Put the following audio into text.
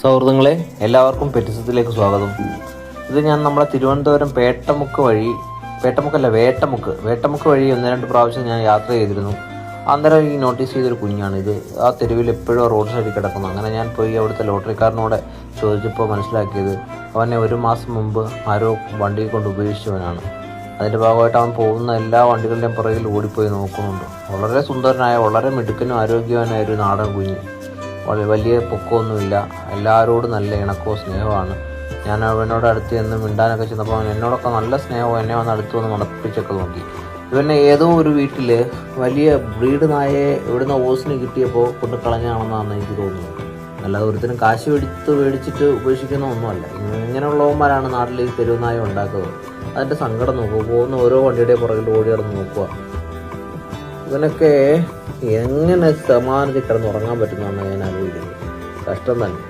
സൗഹൃദങ്ങളെ, എല്ലാവർക്കും പെറ്റിസത്തിലേക്ക് സ്വാഗതം. ഇത് ഞാൻ നമ്മളെ തിരുവനന്തപുരം വേട്ടമുക്ക് വഴി 1-2 പ്രാവശ്യം ഞാൻ യാത്ര ചെയ്തിരുന്നു. അന്നേരം ഈ നോട്ടീസ് ചെയ്തൊരു കുഞ്ഞാണ് ഇത്. ആ തെരുവിൽ എപ്പോഴും റോഡ് സൈഡിൽ കിടക്കുന്നു. അങ്ങനെ ഞാൻ പോയി അവിടുത്തെ ലോട്ടറിക്കാരനോട് ചോദിച്ചപ്പോൾ മനസ്സിലാക്കിയത് അവനെ 1 മാസം മുമ്പ് ആരോ വണ്ടിയിൽ കൊണ്ട് ഉപേക്ഷിച്ചവനാണ്. അതിൻ്റെ ഭാഗമായിട്ട് അവൻ പോകുന്ന എല്ലാ വണ്ടികളുടെയും പുറകിൽ ഓടിപ്പോയി നോക്കുന്നുണ്ട്. വളരെ സുന്ദരനായ, വളരെ മിടുക്കനും ആരോഗ്യവാനായ ഒരു നാടൻ കുഞ്ഞ്. വലിയ പൊക്കമൊന്നുമില്ല, എല്ലാവരോടും നല്ല ഇണക്കവും സ്നേഹമാണ്. ഞാൻ അവനോട് അടുത്ത് ചെന്ന് മിണ്ടാനൊക്കെ ചെന്നപ്പോൾ അവൻ എന്നോടൊക്കെ നല്ല സ്നേഹവും എന്നെ വന്ന് അടുത്ത് വന്ന് മണപ്പിച്ചൊക്കെ നോക്കി. ഇവനെ ഏതോ ഒരു വീട്ടിൽ വലിയ ബ്രീഡ് നായയെ ഇവിടുന്ന് ഓസിന് കിട്ടിയപ്പോൾ കൊണ്ട് കളഞ്ഞാണെന്നാണ് എനിക്ക് തോന്നുന്നത്. അല്ലാതെ ഒരുത്തരും കാശ് മേടിച്ചിട്ട് ഉപേക്ഷിക്കുന്ന ഒന്നുമല്ല. ഇങ്ങനെയുള്ളവന്മാരാണ് നാട്ടിൽ ഈ തെരുവ് നായ ഉണ്ടാക്കുന്നത്. അതിൻ്റെ സങ്കടം നോക്കുക, പോകുന്ന ഓരോ വണ്ടിയുടെ പുറകിൽ ഓടി കിടന്ന് നോക്കുക. ഇവനൊക്കെ എങ്ങനെ സമാനത്തിൽ കിടന്നുറങ്ങാൻ പറ്റുന്നതാണ് ഞാൻ ആലോചിക്കുന്നത്. കഷ്ടം തന്നെ.